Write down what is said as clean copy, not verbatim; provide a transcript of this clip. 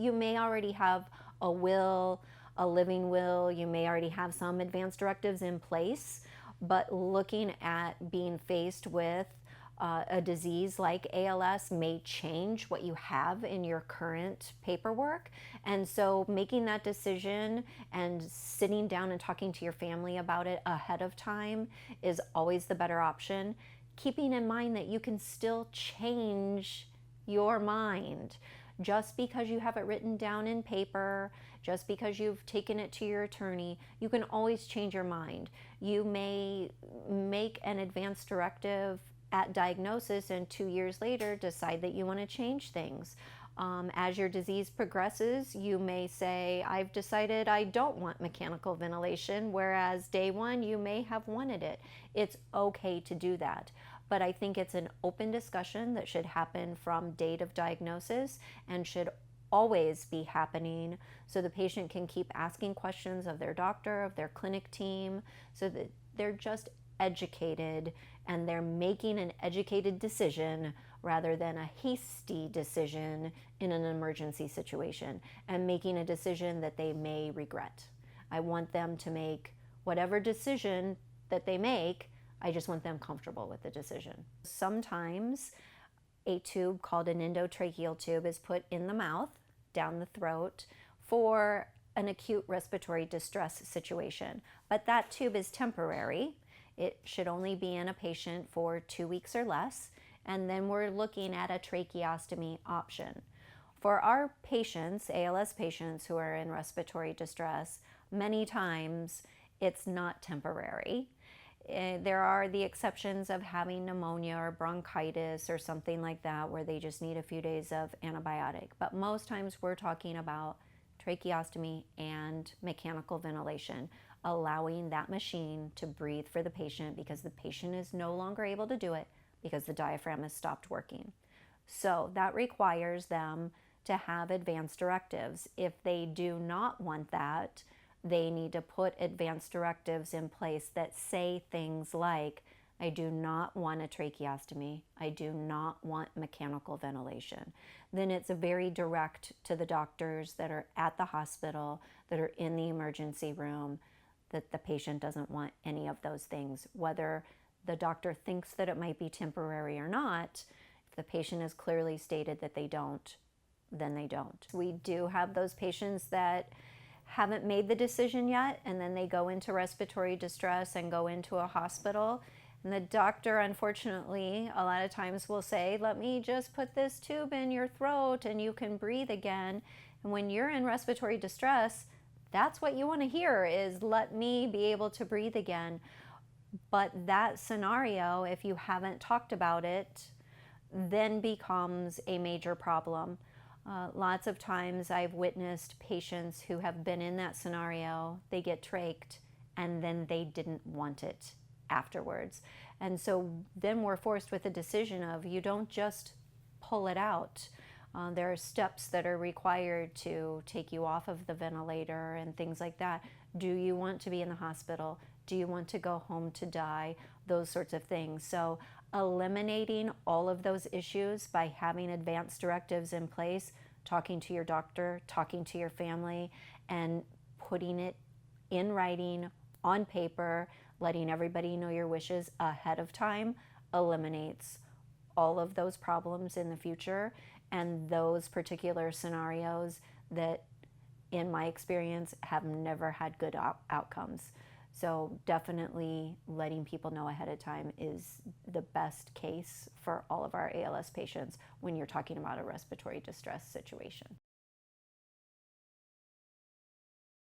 You may already have a will, a living will, you may already have some advance directives in place, but looking at being faced with a disease like ALS may change what you have in your current paperwork. And so making that decision and sitting down and talking to your family about it ahead of time is always the better option, keeping in mind that you can still change your mind. Just because you have it written down in paper, just because you've taken it to your attorney, you can always change your mind. You may make an advance directive at diagnosis and 2 years later decide that you want to change things. As your disease progresses, you may say, I've decided I don't want mechanical ventilation, whereas day one you may have wanted it. It's okay to do that. But I think it's an open discussion that should happen from date of diagnosis and should always be happening so the patient can keep asking questions of their doctor, of their clinic team, so that they're just educated and they're making an educated decision rather than a hasty decision in an emergency situation and making a decision that they may regret. I want them to make whatever decision that they make, I just want them comfortable with the decision. Sometimes a tube called an endotracheal tube is put in the mouth, down the throat, for an acute respiratory distress situation. But that tube is temporary. It should only be in a patient for 2 weeks or less, and then we're looking at a tracheostomy option. For our patients, ALS patients who are in respiratory distress, many times it's not temporary. There are the exceptions of having pneumonia or bronchitis or something like that where they just need a few days of antibiotic. But most times we're talking about tracheostomy and mechanical ventilation, allowing that machine to breathe for the patient because the patient is no longer able to do it because the diaphragm has stopped working. So that requires them to have advance directives. If they do not want that, they need to put advance directives in place that say things like, I do not want a tracheostomy. I do not want mechanical ventilation. Then it's very direct to the doctors that are at the hospital, that are in the emergency room, that the patient doesn't want any of those things. Whether the doctor thinks that it might be temporary or not, if the patient has clearly stated that they don't, then they don't. We do have those patients that haven't made the decision yet, and then they go into respiratory distress and go into a hospital. And the doctor, unfortunately, a lot of times will say, let me just put this tube in your throat and you can breathe again. And when you're in respiratory distress, that's what you want to hear is, let me be able to breathe again. But that scenario, if you haven't talked about it, then becomes a major problem. Lots of times I've witnessed patients who have been in that scenario, they get trached, and then they didn't want it afterwards. And so then we're forced with a decision of, you don't just pull it out. There are steps that are required to take you off of the ventilator and things like that. Do you want to be in the hospital? Do you want to go home to die? Those sorts of things. So eliminating all of those issues by having advance directives in place, talking to your doctor, talking to your family, and putting it in writing, on paper, letting everybody know your wishes ahead of time eliminates all of those problems in the future and those particular scenarios that, in my experience, have never had good outcomes. So definitely letting people know ahead of time is the best case for all of our ALS patients when you're talking about a respiratory distress situation.